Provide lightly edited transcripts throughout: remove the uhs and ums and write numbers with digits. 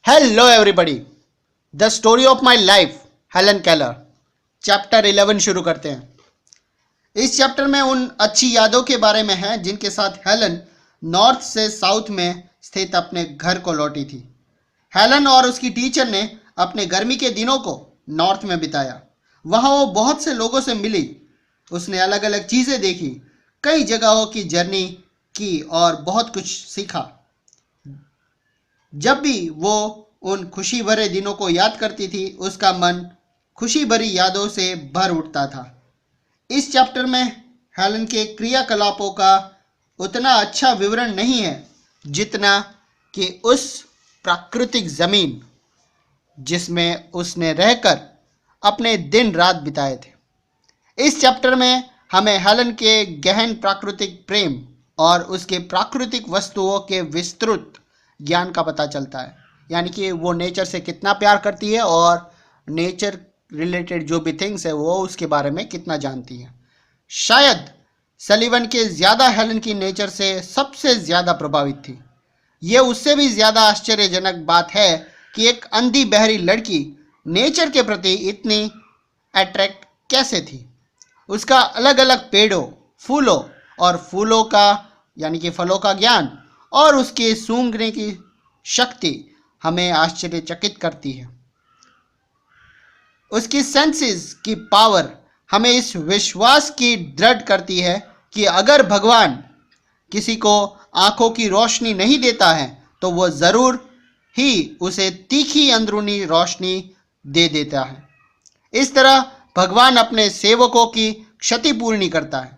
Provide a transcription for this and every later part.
Hello, everybody. The story of my life, Helen Keller. Chapter 11 शुरू करते हैं. इस चैप्टर में उन अच्छी यादों के बारे में है जिनके साथ हेलन नॉर्थ से साउथ में स्थित अपने घर को लौटी थी. हेलन और उसकी टीचर ने अपने गर्मी के दिनों को नॉर्थ में बिताया. वहाँ वो बहुत से लोगों से मिली. उसने अलग अलग चीज़ें देखी, कई जगहों की जर्नी की और बहुत कुछ सीखा. जब भी वो उन खुशी भरे दिनों को याद करती थी, उसका मन खुशी भरी यादों से भर उठता था. इस चैप्टर में हेलन के क्रियाकलापों का उतना अच्छा विवरण नहीं है जितना कि उस प्राकृतिक जमीन जिसमें उसने रहकर अपने दिन रात बिताए थे. इस चैप्टर में हमें हेलन के गहन प्राकृतिक प्रेम और उसके प्राकृतिक वस्तुओं के विस्तृत ज्ञान का पता चलता है. यानी कि वो नेचर से कितना प्यार करती है और नेचर रिलेटेड जो भी थिंग्स है वो उसके बारे में कितना जानती है. शायद सलीवन के ज़्यादा हेलन की नेचर से सबसे ज़्यादा प्रभावित थी. ये उससे भी ज़्यादा आश्चर्यजनक बात है कि एक अंधी बहरी लड़की नेचर के प्रति इतनी अट्रैक्ट कैसे थी. उसका अलग अलग पेड़ों, फूलों और फूलों का यानी कि फलों का ज्ञान और उसके सूंघने की शक्ति हमें आश्चर्यचकित करती है. उसकी सेंसेस की पावर हमें इस विश्वास की दृढ़ करती है कि अगर भगवान किसी को आंखों की रोशनी नहीं देता है तो वो ज़रूर ही उसे तीखी अंदरूनी रोशनी दे देता है. इस तरह भगवान अपने सेवकों की क्षतिपूर्ति करता है.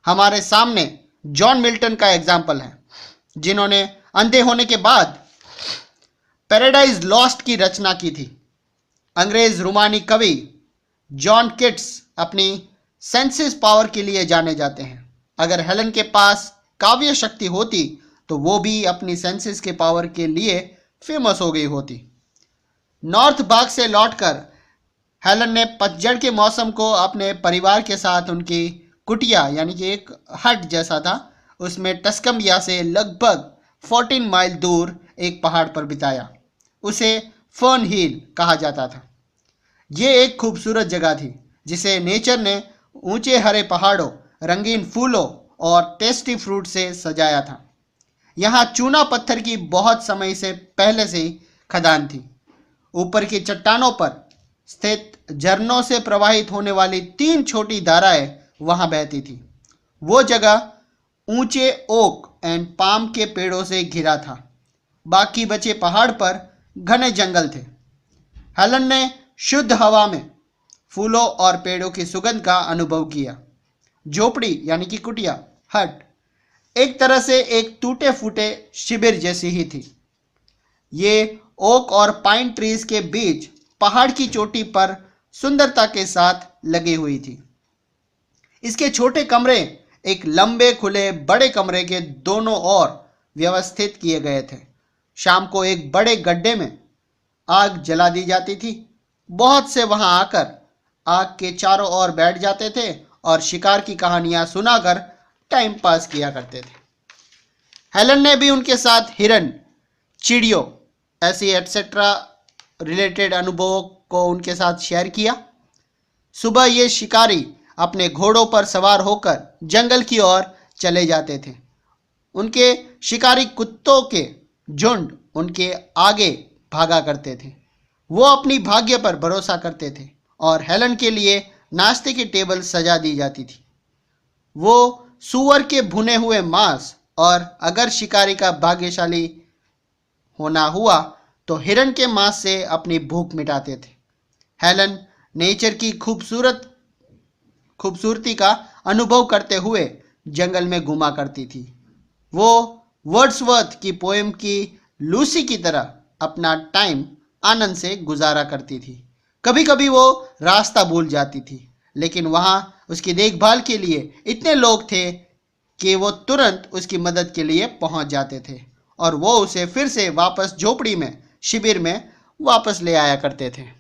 हमारे सामने जॉन मिल्टन का एग्जाम्पल है, जिन्होंने अंधे होने के बाद पैराडाइज लॉस्ट की रचना की थी. अंग्रेज रूमानी कवि जॉन किट्स अपनी सेंसेस पावर के लिए जाने जाते हैं. अगर हेलन के पास काव्य शक्ति होती तो वो भी अपनी सेंसेस के पावर के लिए फेमस हो गई होती. नॉर्थ भाग से लौटकर हेलन ने पतझड़ के मौसम को अपने परिवार के साथ उनकी कुटिया यानी कि एक हट जैसा था उसमें टस्कम्बिया से लगभग 14 माइल दूर एक पहाड़ पर बिताया. उसे फर्न हिल कहा जाता था. ये एक खूबसूरत जगह थी जिसे नेचर ने ऊंचे हरे पहाड़ों, रंगीन फूलों और टेस्टी फ्रूट से सजाया था. यहाँ चूना पत्थर की बहुत समय से पहले से ही खदान थी. ऊपर की चट्टानों पर स्थित झरनों से प्रवाहित होने वाली 3 छोटी धाराएं वहाँ बहती थी. वो जगह ऊंचे ओक एंड पाम के पेड़ों से घिरा था. बाकी बचे पहाड़ पर घने जंगल थे. हेलन ने शुद्ध हवा में फूलों और पेड़ों की सुगंध का अनुभव किया. झोपड़ी यानी कि कुटिया हट एक तरह से एक टूटे फूटे शिविर जैसी ही थी. ये ओक और पाइन ट्रीज के बीच पहाड़ की चोटी पर सुंदरता के साथ लगी हुई थी. इसके छोटे कमरे एक लंबे खुले बड़े कमरे के दोनों ओर व्यवस्थित किए गए थे. शाम को एक बड़े गड्ढे में आग जला दी जाती थी. बहुत से वहां आकर आग के चारों ओर बैठ जाते थे और शिकार की कहानियां सुनाकर टाइम पास किया करते थे. हेलन ने भी उनके साथ हिरन, चिड़ियों ऐसी एटसेट्रा रिलेटेड अनुभवों को उनके साथ शेयर किया. सुबह ये शिकारी अपने घोड़ों पर सवार होकर जंगल की ओर चले जाते थे. उनके शिकारी कुत्तों के झुंड उनके आगे भागा करते थे. वो अपनी भाग्य पर भरोसा करते थे और हेलन के लिए नाश्ते की टेबल सजा दी जाती थी. वो सूअर के भुने हुए मांस और अगर शिकारी का भाग्यशाली होना हुआ तो हिरन के मांस से अपनी भूख मिटाते थे. हेलन नेचर की खूबसूरती का अनुभव करते हुए जंगल में घुमा करती थी. वो वर्ड्सवर्थ की पोएम की लूसी की तरह अपना टाइम आनंद से गुजारा करती थी. कभी कभी वो रास्ता भूल जाती थी, लेकिन वहाँ उसकी देखभाल के लिए इतने लोग थे कि वो तुरंत उसकी मदद के लिए पहुँच जाते थे और वो उसे फिर से वापस झोपड़ी में शिविर में वापस ले आया करते थे.